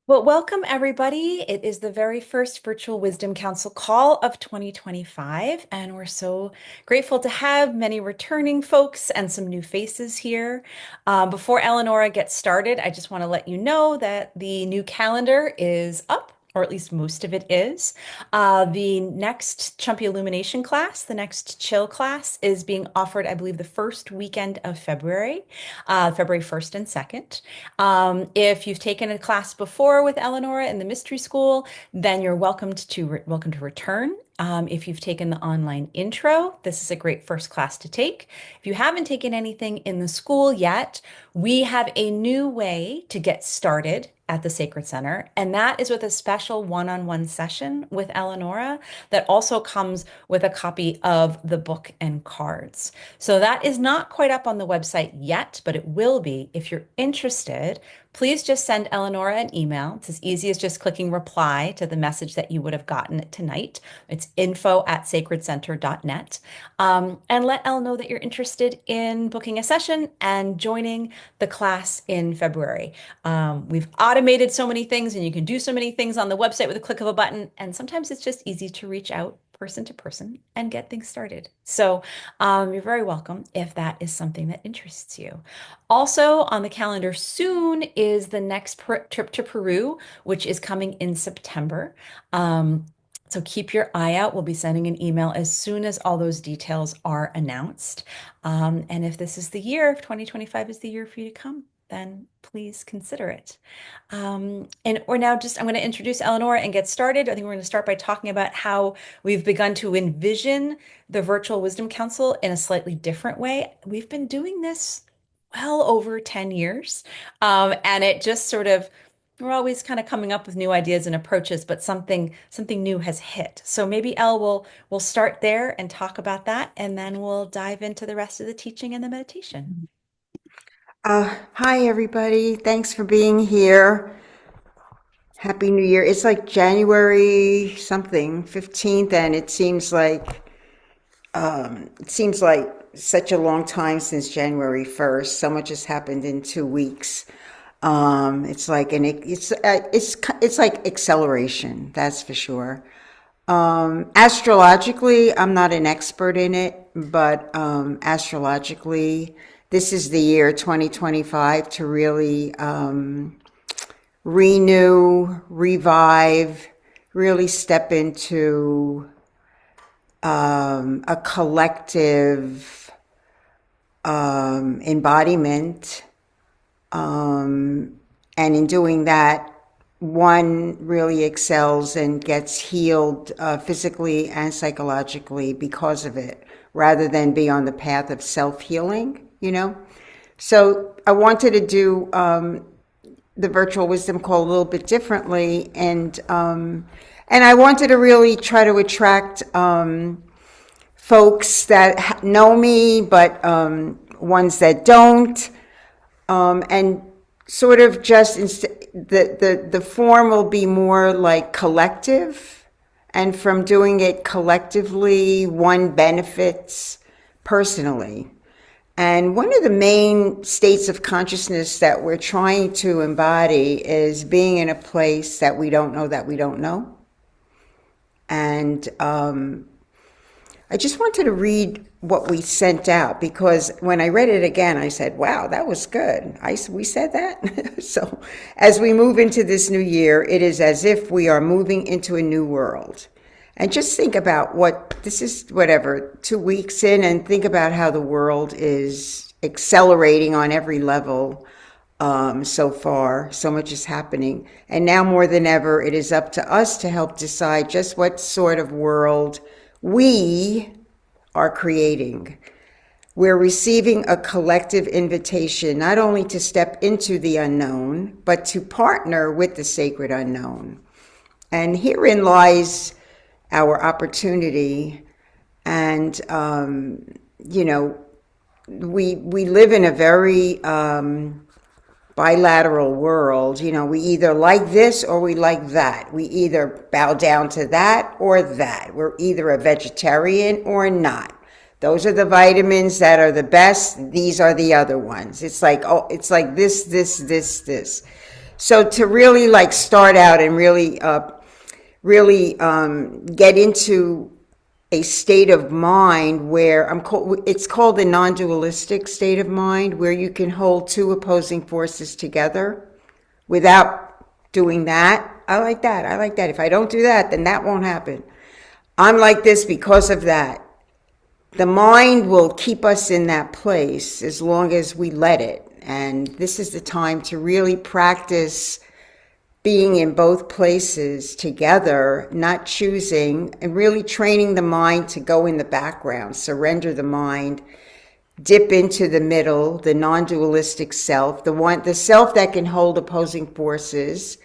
Well, welcome everybody. It is the very first Virtual Wisdom Council call of 2025, and we're so grateful to have many returning folks and some new faces here. Before Eleonora gets started, I just want to let you know that the new calendar is up, or at least most of it is. The next Chumpy Illumination class, the next chill class, is being offered, I believe, the first weekend of February, February 1st and 2nd. If you've taken a class before with Eleonora in the mystery school, then you're welcome to return. If you've taken the online intro, this is a great first class to take. If you haven't taken anything in the school yet, we have a new way to get started at the Sacred Center, and that is with a special one-on-one session with Eleonora that also comes with a copy of the book and cards. So that is not quite up on the website yet, but it will be. If you're interested, please just send Eleonora an email. It's as easy as just clicking reply to the message that you would have gotten tonight. It's info@sacredcenter.net. And let Elle know that you're interested in booking a session and joining the class in February. We've automated so many things, and you can do so many things on the website with a click of a button. And sometimes it's just easy to reach out person to person and get things started. So you're very welcome if that is something that interests you. Also on the calendar soon is the next trip to Peru, which is coming in September. So keep your eye out. We'll be sending an email as soon as all those details are announced. And if this is the year, if 2025 is the year for you to come, then please consider it. And we're now I'm going to introduce Eleanor and get started. I think we're going to start by talking about how we've begun to envision the Virtual Wisdom Council in a slightly different way. We've been doing this well over 10 years. And it just sort of, we're always kind of coming up with new ideas and approaches, but something new has hit. So maybe Elle will start there and talk about that, and then we'll dive into the rest of the teaching and the meditation. Hi, everybody. Thanks for being here. Happy New Year. It's like January something, 15th, and it seems like such a long time since January 1st. So much has happened in 2 weeks. It's like acceleration, that's for sure. Astrologically, I'm not an expert in it, but astrologically, this is the year 2025 to really renew, revive, really step into a collective embodiment. And in doing that, one really excels and gets healed physically and psychologically because of it, rather than be on the path of self-healing. So I wanted to do the virtual wisdom call a little bit differently, and I wanted to really try to attract folks that know me, but ones that don't, and sort of just the form will be more like collective, and from doing it collectively, one benefits personally. And one of the main states of consciousness that we're trying to embody is being in a place that we don't know that we don't know. And I just wanted to read what we sent out, because when I read it again, I said, wow, that was good. We said that. So as we move into this new year, it is as if we are moving into a new world. And just think about this is, 2 weeks in, and think about how the world is accelerating on every level so far. So much is happening. And now more than ever, it is up to us to help decide just what sort of world we are creating. We're receiving a collective invitation, not only to step into the unknown, but to partner with the sacred unknown. And herein lies our opportunity. And, we live in a very bilateral world. We either like this or we like that. We either bow down to that or that. We're either a vegetarian or not. Those are the vitamins that are the best. These are the other ones. It's like, oh, it's like this. So to really like start out and really get into a state of mind where it's called the non-dualistic state of mind, where you can hold two opposing forces together without doing that. I like that. I like that. If I don't do that, then that won't happen. I'm like this because of that. The mind will keep us in that place as long as we let it. And this is the time to really practice being in both places together, not choosing, and really training the mind to go in the background, surrender the mind, dip into the middle, the non-dualistic self, the self that can hold opposing forces.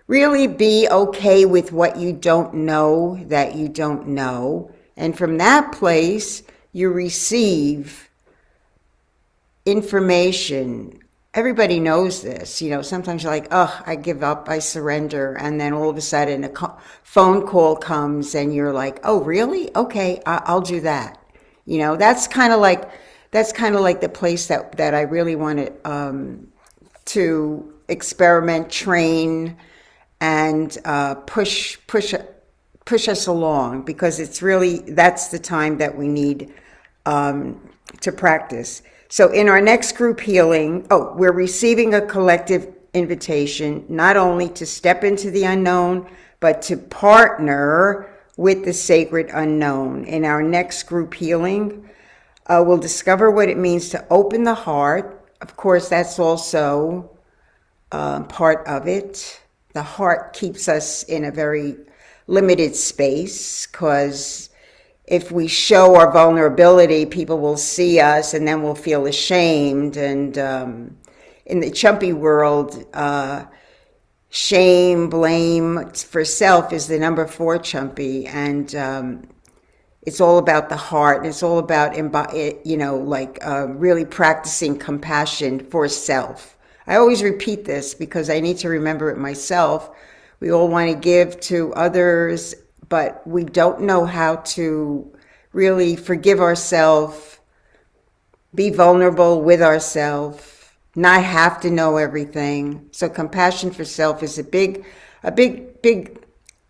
Really be okay with what you don't know that you don't know. And from that place, you receive information. Everybody knows this. Sometimes you're like, oh, I give up, I surrender. And then all of a sudden phone call comes and you're like, oh, really? Okay, I'll do that. That's kind of like the place that I really want to experiment, train, and push us along, because that's the time that we need to practice. So in our next group healing, we're receiving a collective invitation, not only to step into the unknown, but to partner with the sacred unknown. In our next group healing, we'll discover what it means to open the heart. Of course, that's also part of it. The heart keeps us in a very limited space, because if we show our vulnerability, people will see us and then we'll feel ashamed. And in the chumpy world, shame, blame for self is the number 4 chumpy. And it's all about the heart. And it's all about, really practicing compassion for self. I always repeat this because I need to remember it myself. We all want to give to others, but we don't know how to really forgive ourselves, be vulnerable with ourselves, not have to know everything. So compassion for self is a big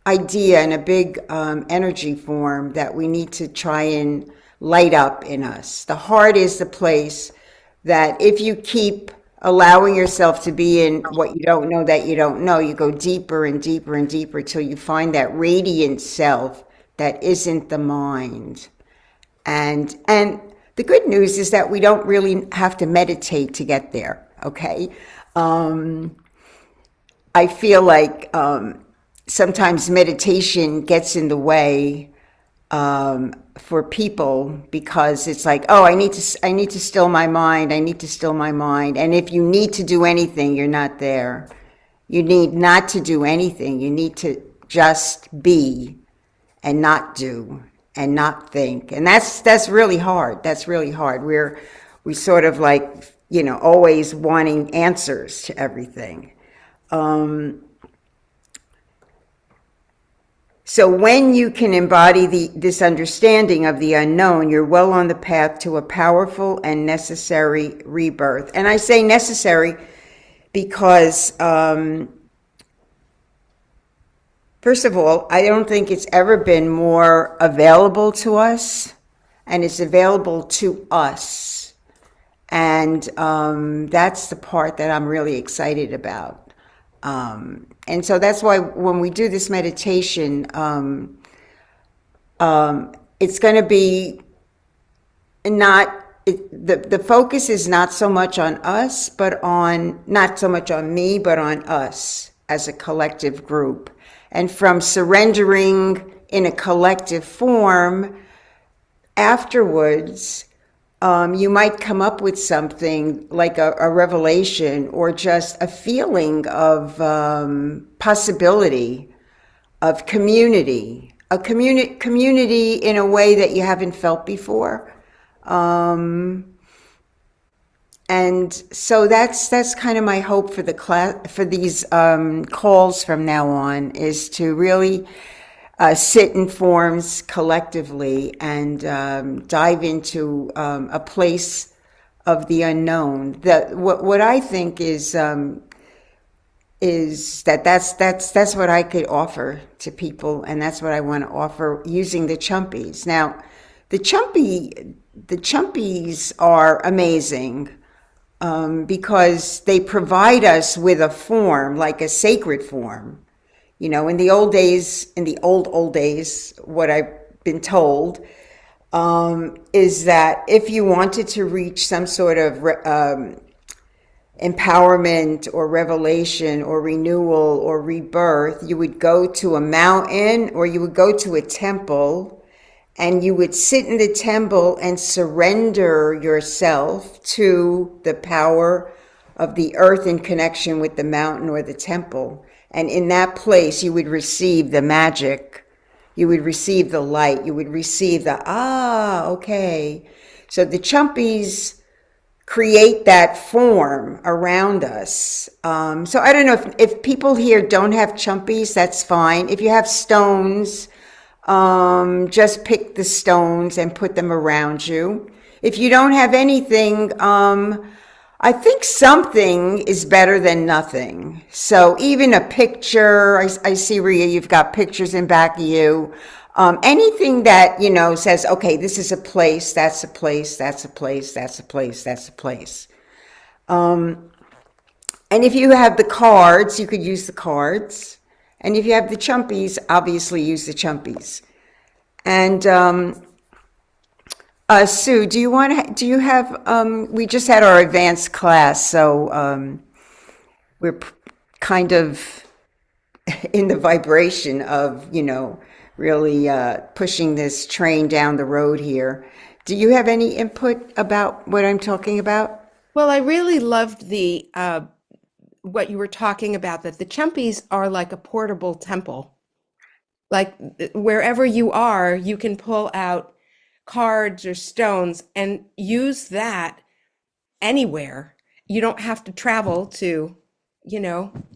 idea and a big energy form that we need to try and light up in us. The heart is the place that if you keep allowing yourself to be in what you don't know that you don't know, you go deeper and deeper and deeper till you find that radiant self that isn't the mind. And the good news is that we don't really have to meditate to get there, okay? I feel like sometimes meditation gets in the way for people, because it's like, oh, I need to still my mind. I need to still my mind. And if you need to do anything, you're not there. You need not to do anything. You need to just be and not do and not think. And that's really hard. That's really hard. We sort of like, always wanting answers to everything. So when you can embody this understanding of the unknown, you're well on the path to a powerful and necessary rebirth. And I say necessary because, first of all, I don't think it's ever been more available to us, and it's available to us. And that's the part that I'm really excited about. And so that's why when we do this meditation, it's going to be the focus is not so much on us, not so much on me, but on us as a collective group. And from surrendering in a collective form, afterwards, you might come up with something like a revelation, or just a feeling of possibility, of community, community in a way that you haven't felt before. And so that's kind of my hope for the class, for these calls from now on, is to really sit in forms collectively and dive into a place of the unknown. What I think is is that's what I could offer to people, and that's what I want to offer using the chumpies. Now, the chumpies are amazing, because they provide us with a form, like a sacred form. You know, in the old days, in the old days, what I've been told, is that if you wanted to reach some sort of empowerment or revelation or renewal or rebirth, you would go to a mountain or you would go to a temple, and you would sit in the temple and surrender yourself to the power of the earth in connection with the mountain or the temple. And in that place, you would receive the magic. You would receive the light. You would receive the, okay. So the chumpies create that form around us. So I don't know if people here don't have chumpies, that's fine. If you have stones, just pick the stones and put them around you. If you don't have anything, I think something is better than nothing. So even a picture, I see, Rhea, you've got pictures in back of you. Anything that, says, okay, this is a place, that's a place, that's a place, that's a place, that's a place. And if you have the cards, you could use the cards. And if you have the chumpies, obviously use the chumpies. And Sue, do you have, we just had our advanced class, so we're kind of in the vibration of, really pushing this train down the road here. Do you have any input about what I'm talking about? Well, I really loved the what you were talking about, that the chumpies are like a portable temple. Like wherever you are, you can pull out cards or stones and use that anywhere. You don't have to travel to,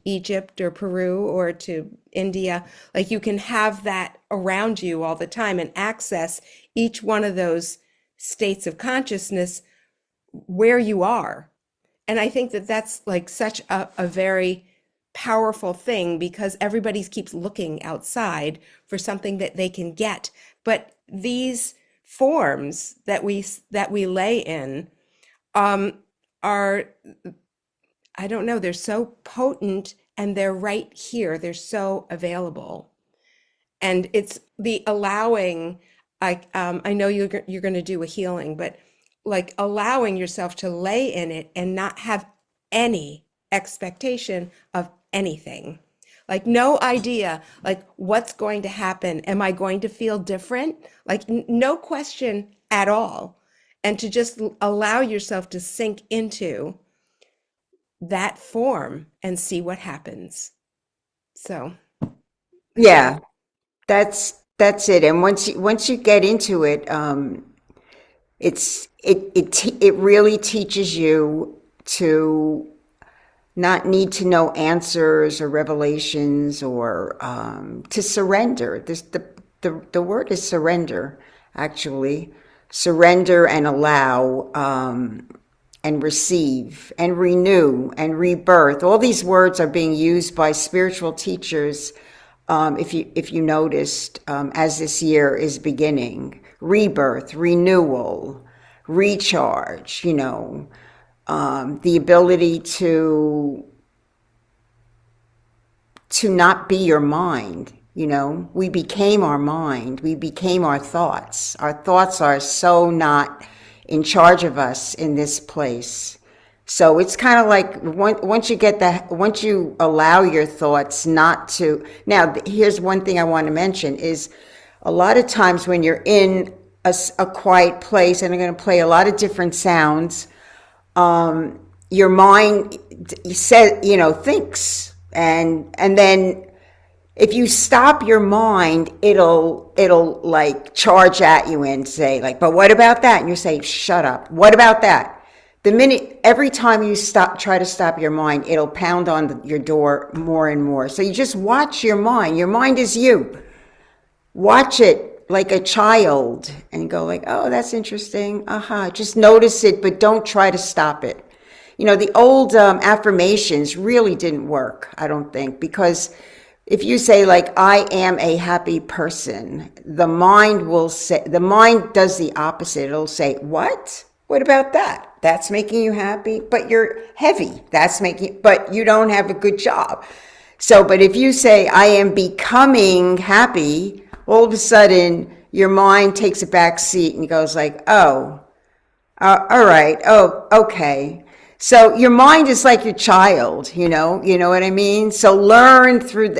Egypt or Peru or to India. Like you can have that around you all the time and access each one of those states of consciousness where you are. And I think that that's like such a very powerful thing, because everybody keeps looking outside for something that they can get. But these forms that we lay in are, I don't know, they're so potent and they're right here. They're so available. And it's the allowing, I know you're going to do a healing, but like allowing yourself to lay in it and not have any expectation of anything. Like no idea, like what's going to happen? Am I going to feel different? Like no question at all. And to just allow yourself to sink into that form and see what happens. So, yeah. Yeah, that's it. And once you get into it, it really teaches you to not need to know answers or revelations, or to surrender. The word is surrender, actually. Surrender and allow, and receive and renew and rebirth. All these words are being used by spiritual teachers, if you noticed, as this year is beginning. Rebirth, renewal, recharge, the ability to not be your mind. We became our mind. We became our thoughts. Our thoughts are so not in charge of us in this place. So it's kind of like once you allow your thoughts not to. Now, here's one thing I want to mention is a lot of times when you're in a quiet place, and I'm going to play a lot of different sounds, your mind thinks, and then if you stop your mind, it'll like charge at you and say like, but what about that? And you say, shut up. What about that? Every time you try to stop your mind, it'll pound on your door more and more. So you just watch your mind. Your mind is you. Watch it like a child and go like, oh, that's interesting. Just notice it, but don't try to stop it. the old affirmations really didn't work, I don't think, because if you say like, I am a happy person, the mind does the opposite. It'll say, what? What about that? That's making you happy, but you're heavy. But you don't have a good job. So, but if you say, I am becoming happy, all of a sudden your mind takes a back seat and goes like, oh, all right. Oh, okay. So your mind is like your child, you know what I mean? So learn through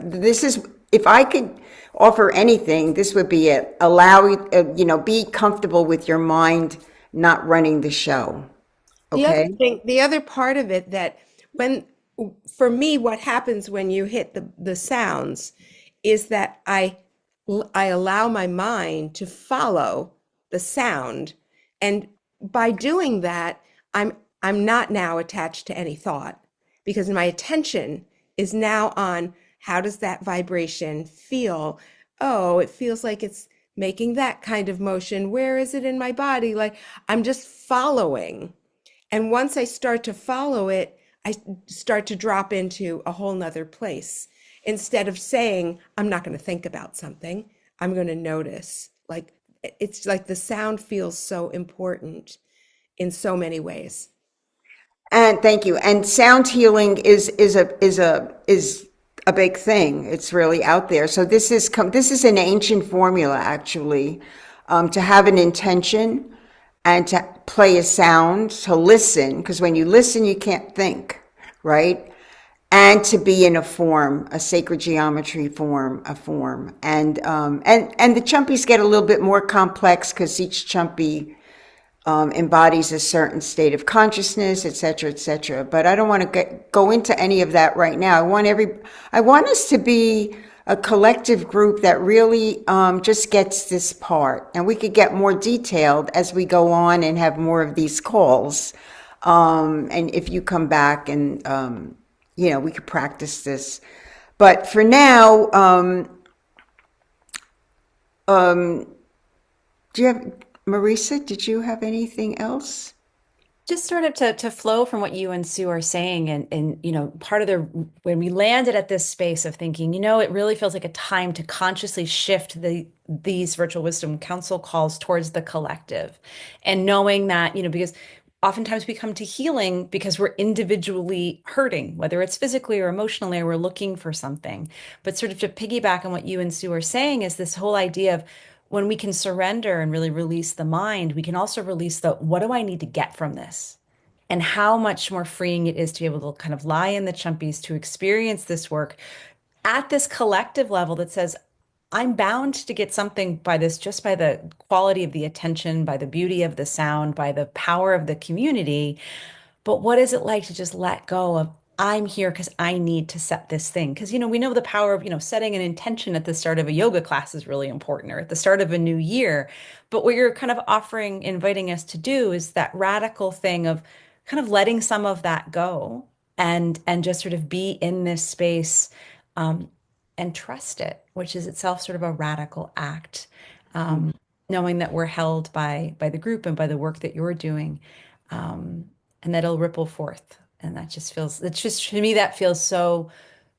this is, if I could offer anything, this would be it. Be comfortable with your mind not running the show. Okay. The other part of it that when, for me, what happens when you hit the sounds is that I allow my mind to follow the sound. And by doing that, I'm not now attached to any thought because my attention is now on how does that vibration feel? Oh, it feels like it's making that kind of motion. Where is it in my body? Like I'm just following. And once I start to follow it, I start to drop into a whole nother place. Instead of saying, I'm not going to think about something, I'm going to notice. Like it's like the sound feels so important in so many ways. And thank you. And sound healing is a big thing. It's really out there. So this is an ancient formula actually, to have an intention and to play a sound, to listen, because when you listen, you can't think, right? And to be in a form, a sacred geometry form, a form, and the chumpies get a little bit more complex because each chumpy embodies a certain state of consciousness, et cetera, et cetera. But I don't want to go into any of that right now. I want us to be a collective group that really just gets this part, and we could get more detailed as we go on and have more of these calls. And if you come back and we could practice this. But for now, do you have? Marisa, did you have anything else? Just sort of to flow from what you and Sue are saying, and part of the when we landed at this space of thinking, it really feels like a time to consciously shift these virtual wisdom council calls towards the collective, and knowing that because oftentimes we come to healing because we're individually hurting, whether it's physically or emotionally, or we're looking for something. But sort of to piggyback on what you and Sue are saying is this whole idea of when we can surrender and really release the mind, we can also release the what do I need to get from this? And how much more freeing it is to be able to kind of lie in the chumpies to experience this work at this collective level that says, I'm bound to get something by this just by the quality of the attention, by the beauty of the sound, by the power of the community. But what is it like to just let go of, I'm here because I need to set this thing? Because, we know the power of, setting an intention at the start of a yoga class is really important, or at the start of a new year. But what you're kind of offering, inviting us to do is that radical thing of kind of letting some of that go and just sort of be in this space, and trust it, which is itself sort of a radical act. Knowing that we're held by the group and by the work that you're doing. And that it'll ripple forth. And it's just, to me, that feels so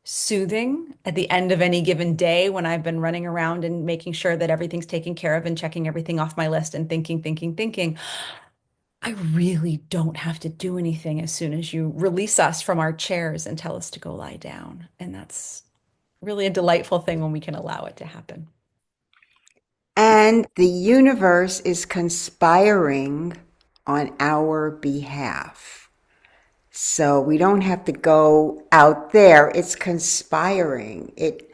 soothing at the end of any given day when I've been running around and making sure that everything's taken care of and checking everything off my list and thinking. I really don't have to do anything as soon as you release us from our chairs and tell us to go lie down. And that's really a delightful thing when we can allow it to happen. And the universe is conspiring on our behalf. So we don't have to go out there. It's conspiring. It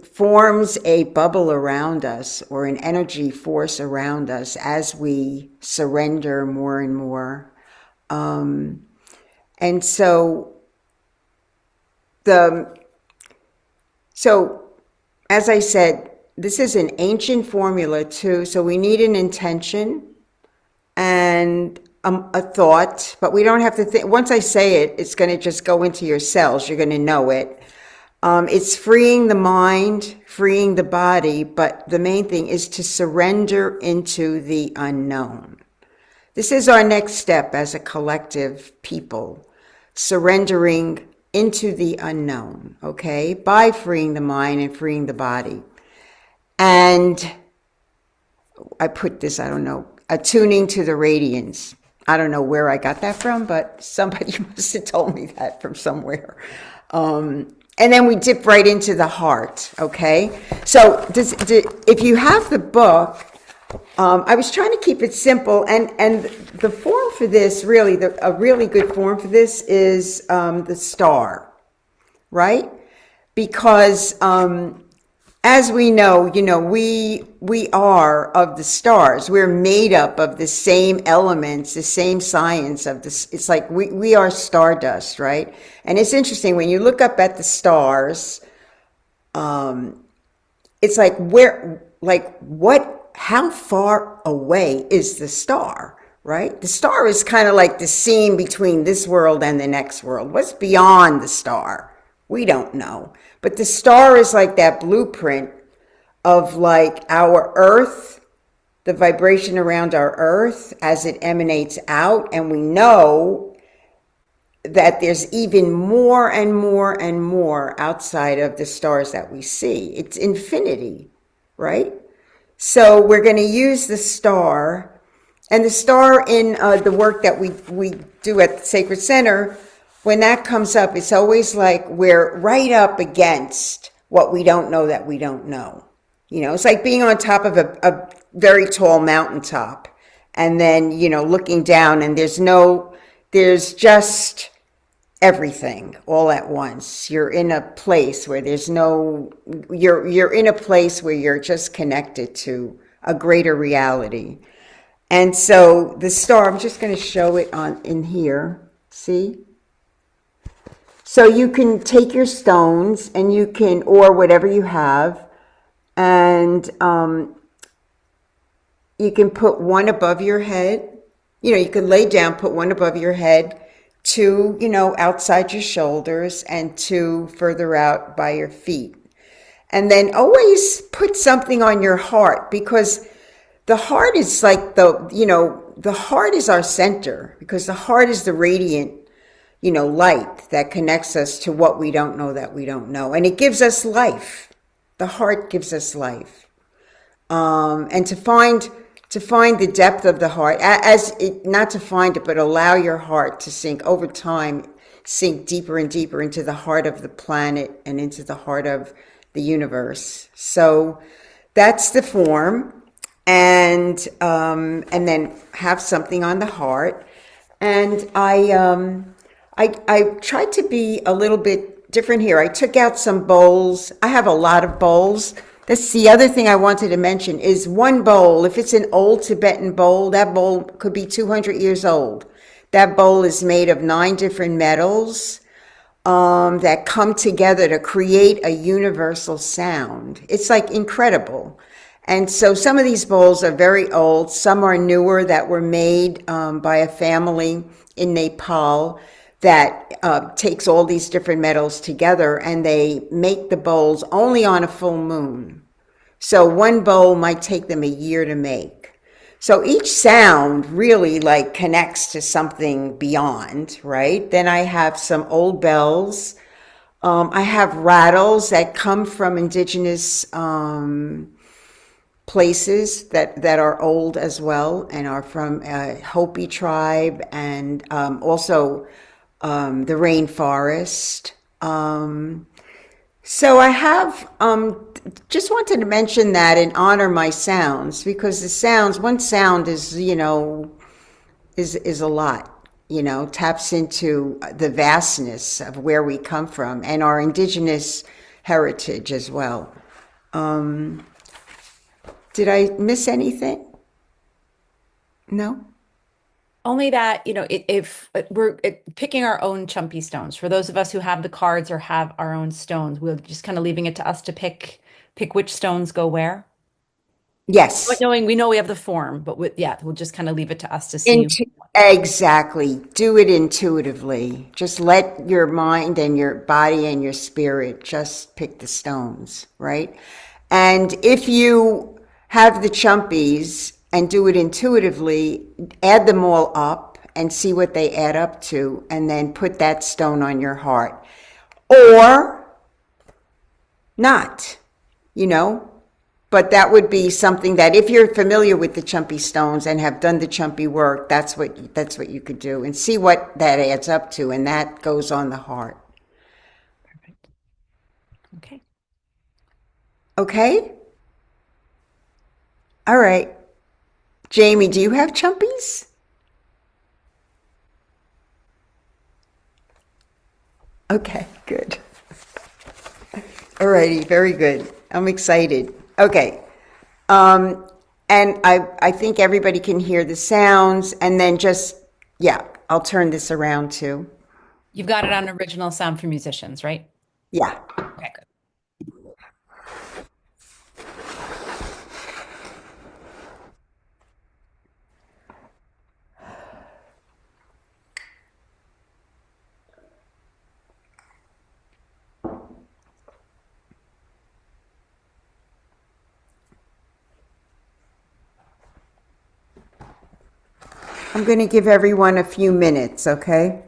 forms a bubble around us, or an energy force around us, as we surrender more and more. And so as I said, this is an ancient formula too. So we need an intention and a thought, but we don't have to think. Once I say it, it's going to just go into your cells. You're going to know it. It's freeing the mind, freeing the body, but the main thing is to surrender into the unknown. This is our next step as a collective people, surrendering into the unknown, okay, by freeing the mind and freeing the body. And I put this, I don't know, attuning to the radiance. I don't know where I got that from, but somebody must have told me that from somewhere. And then we dip right into the heart, okay? So if you have the book, I was trying to keep it simple, and the form for this, really, a really good form for this is the star, right? Because as we know, we are of the stars. We're made up of the same elements, the same science of this. It's like we are stardust, right? And it's interesting when you look up at the stars. It's like how far away is the star, right? The star is kind of like the seam between this world and the next world. What's beyond the star? We don't know. But the star is like that blueprint of like our earth, the vibration around our earth as it emanates out. And we know that there's even more and more and more outside of the stars that we see. It's infinity, right? So we're going to use the star, and the star in the work that we do at the Sacred Center. When that comes up, it's always like we're right up against what we don't know that we don't know. It's like being on top of a very tall mountaintop, and then, looking down, and there's just everything all at once. You're in a place where you're in a place where you're just connected to a greater reality. And so the star, I'm just going to show it in here. See? So you can take your stones and or whatever you have, and you can put one above your head. You can lay down, put one above your head, two, outside your shoulders, and two further out by your feet. And then always put something on your heart, because the heart is like the heart is our center, because the heart is the radiant light that connects us to what we don't know that we don't know. And it gives us life. The heart gives us life. And to find the depth of the heart, not to find it, but allow your heart to sink over time, sink deeper and deeper into the heart of the planet and into the heart of the universe. So that's the form. And then have something on the heart. And I tried to be a little bit different here. I took out some bowls. I have a lot of bowls. That's the other thing I wanted to mention is one bowl. If it's an old Tibetan bowl, that bowl could be 200 years old. That bowl is made of 9 different metals that come together to create a universal sound. It's like incredible. And so some of these bowls are very old. Some are newer that were made by a family in Nepal that takes all these different metals together, and they make the bowls only on a full moon. So one bowl might take them a year to make. So each sound really like connects to something beyond, right? Then I have some old bells. I have rattles that come from indigenous places that are old as well, and are from Hopi tribe, and also the rainforest. So I have just wanted to mention that and honor my sounds, because one sound is is a lot, taps into the vastness of where we come from and our indigenous heritage as well. Did I miss anything? No? Only that, if we're picking our own chumpy stones, for those of us who have the cards or have our own stones, we're just kind of leaving it to us to pick which stones go where. But Yes. we know we have the form, but we'll just kind of leave it to us to see. Exactly. Do it intuitively. Just let your mind and your body and your spirit just pick the stones, right? And if you have the chumpies, and do it intuitively, add them all up and see what they add up to, and then put that stone on your heart. Or not, you know? But that would be something that if you're familiar with the Chumpy stones and have done the Chumpy work, that's what you could do and see what that adds up to, and that goes on the heart. Perfect. Okay. Okay? All right. Jamie, do you have Chumpies? Okay, good. All righty, very good. I'm excited. Okay. Um, and I think everybody can hear the sounds, and then just, yeah, I'll turn this around too. You've got it on original sound for musicians, right? Yeah. Okay, good. I'm going to give everyone a few minutes, okay?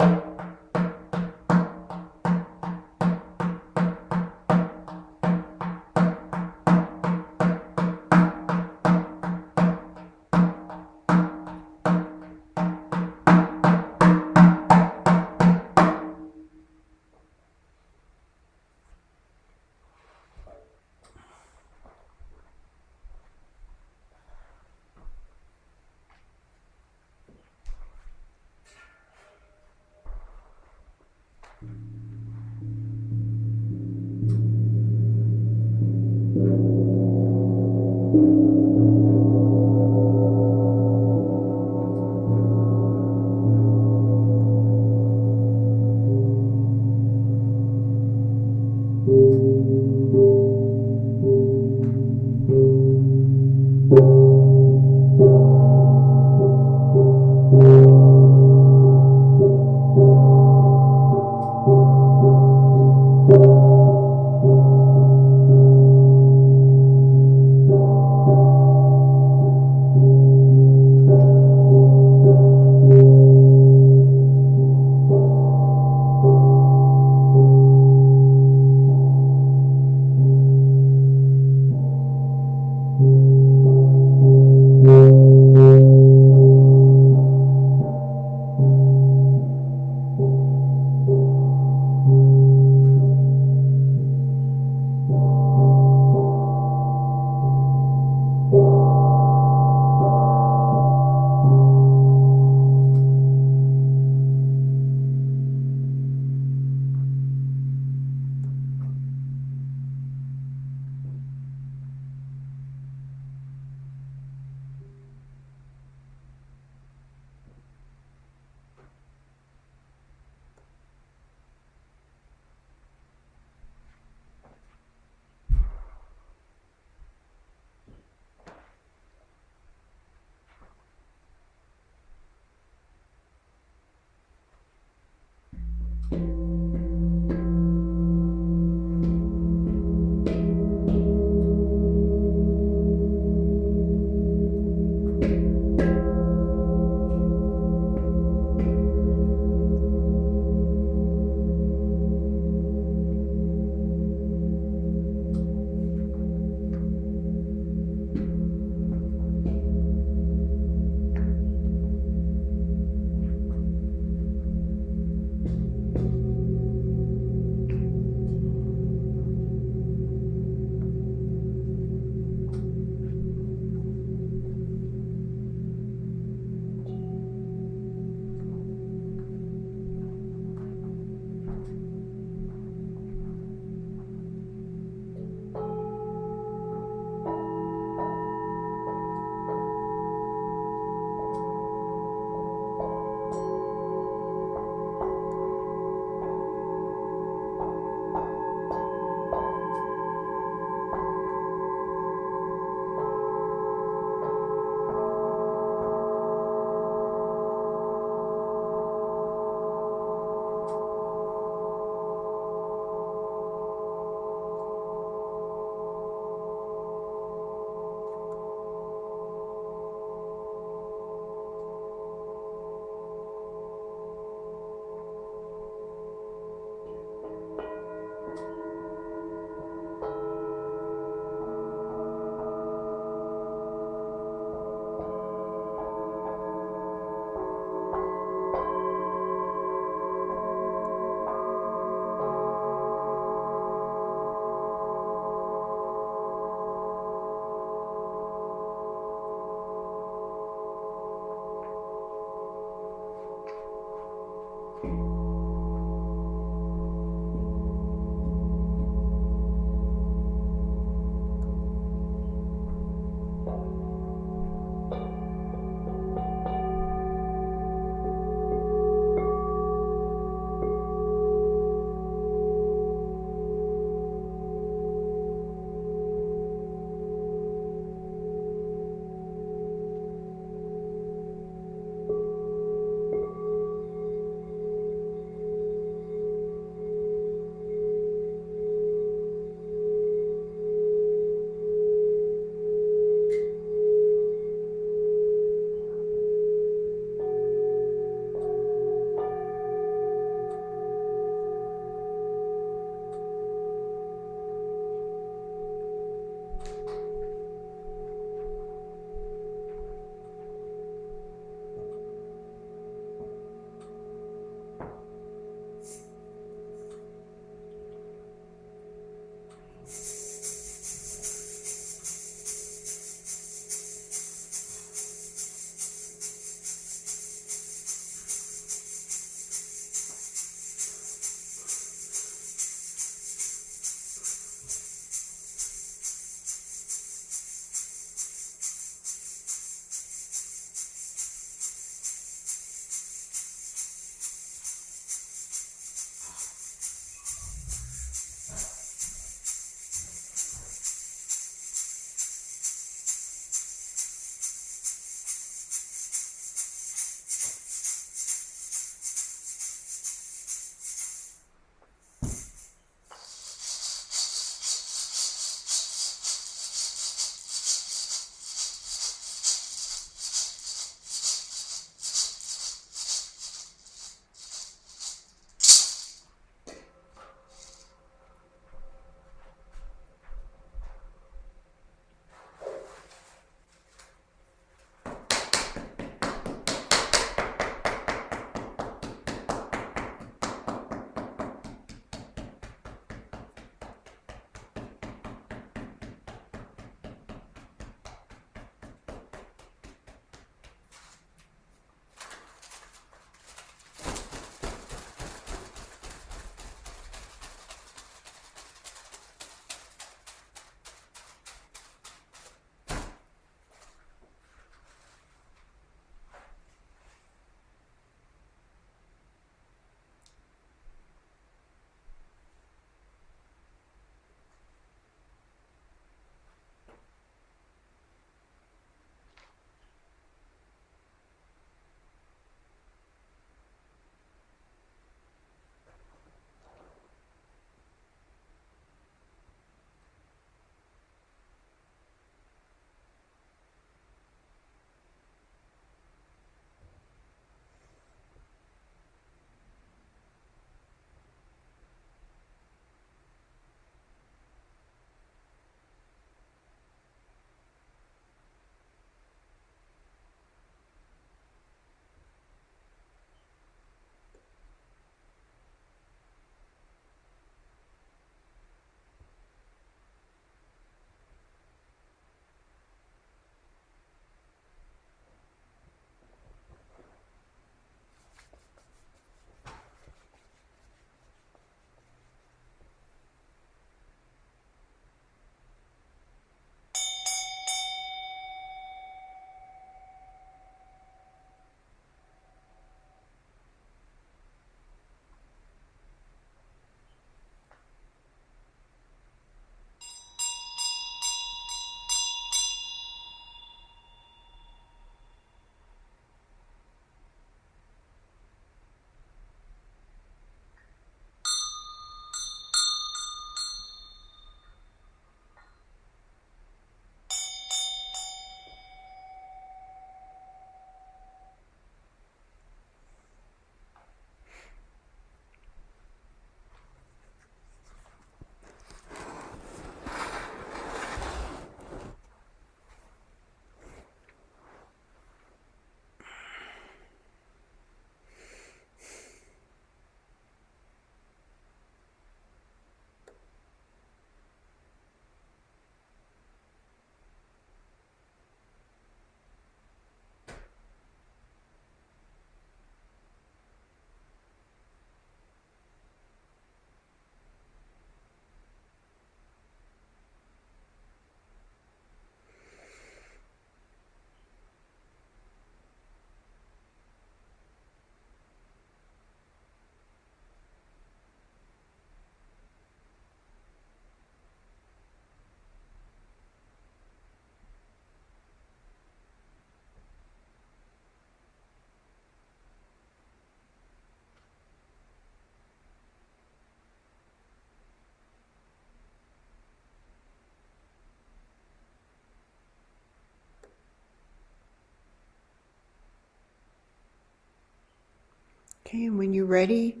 Okay, and when you're ready,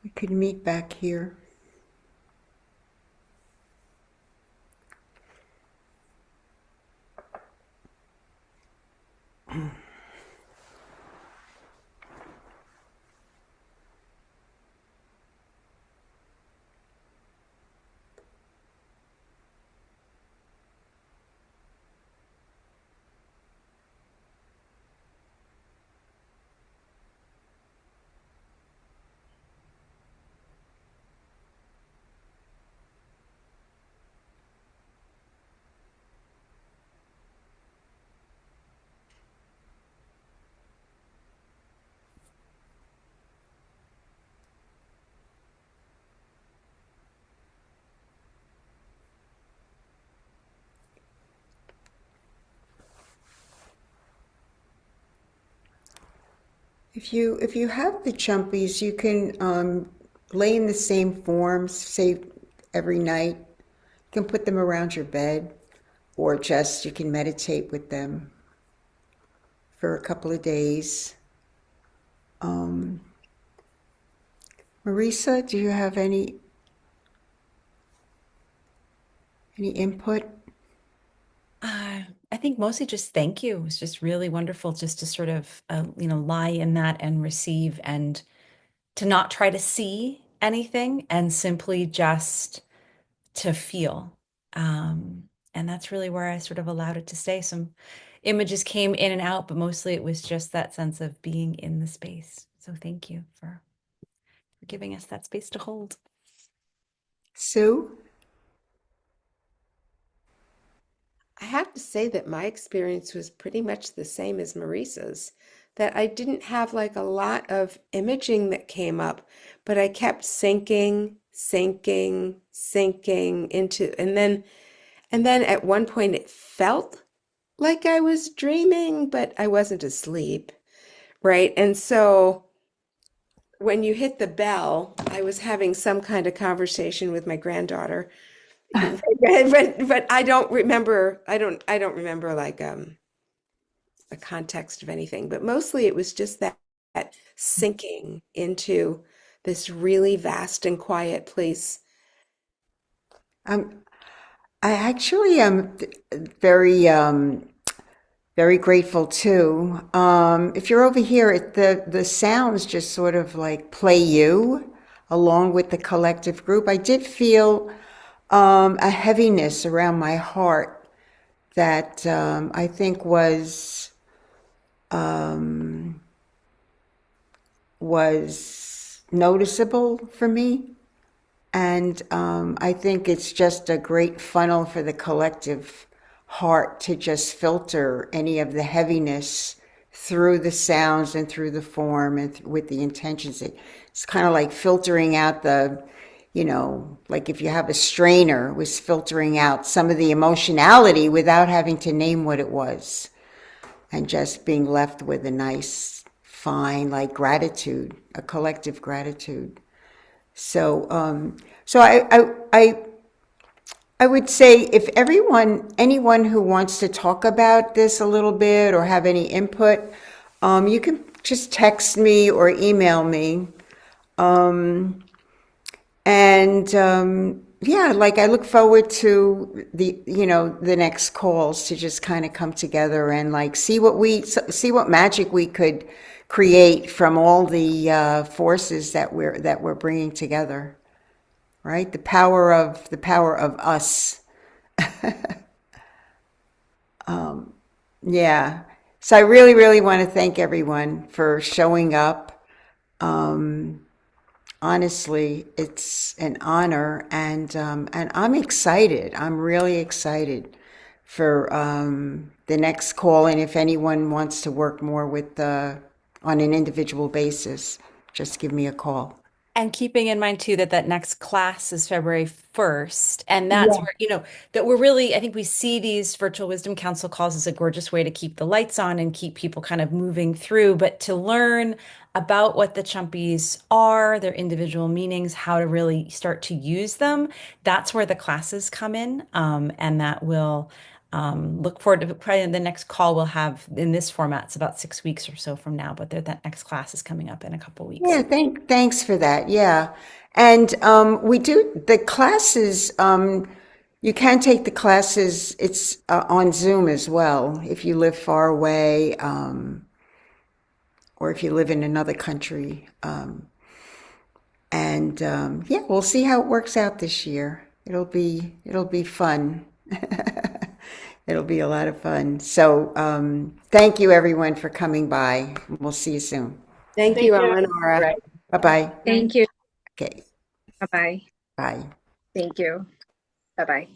we could meet back here. If you have the chumpies, you can lay in the same forms, say every night. You can put them around your bed, or just you can meditate with them for a couple of days. Um, Marisa, do you have any input? I think mostly just thank you. It's just really wonderful just to sort of, lie in that and receive and to not try to see anything and simply just to feel. And that's really where I sort of allowed it to stay. Some images came in and out, but mostly it was just that sense of being in the space. So thank you for giving us that space to hold. Sue? I have to say that my experience was pretty much the same as Marisa's, that I didn't have like a lot of imaging that came up, but I kept sinking into, and then at one point it felt like I was dreaming, but I wasn't asleep, right? And so when you hit the bell, I was having some kind of conversation with my granddaughter. But I don't remember, I don't remember like a context of anything, but mostly it was just that sinking into this really vast and quiet place. Um, I actually am very very grateful too. If you're over here, the sounds just sort of like play you along with the collective group. I did feel a heaviness around my heart that I think was noticeable for me. And I think it's just a great funnel for the collective heart to just filter any of the heaviness through the sounds and through the form and with the intentions. It's kind of like filtering out like if you have a strainer, was filtering out some of the emotionality without having to name what it was and just being left with a nice, fine, like gratitude, a collective gratitude. So I would say if anyone who wants to talk about this a little bit or have any input, you can just text me or email me. And yeah, like I look forward to the next calls to just kind of come together and like see what magic we could create from all the forces that we're bringing together, right? The power of us. Yeah. So I really, really want to thank everyone for showing up. Honestly, it's an honor, and I'm excited. I'm really excited for the next call, and if anyone wants to work more with on an individual basis, just give me a call. And keeping in mind too that that next class is February 1st. And that's Yeah. where, that we're really, I think we see these virtual wisdom council calls as a gorgeous way to keep the lights on and keep people kind of moving through, but to learn about what the chumpies are, their individual meanings, how to really start to use them, that's where the classes come in. And that will Look forward to probably the next call we'll have in this format. It's about 6 weeks or so from now, but that next class is coming up in a couple weeks. Yeah, thanks for that. Yeah. And we do the classes, you can take the classes, it's on Zoom as well if you live far away, or if you live in another country. And yeah, we'll see how it works out this year. It'll be fun. It'll be a lot of fun. So thank you everyone for coming by. We'll see you soon. Thank Thank you, you. Eleonora. Right. Bye-bye. Thank you. Okay. Bye-bye. Bye. Thank you. Bye-bye.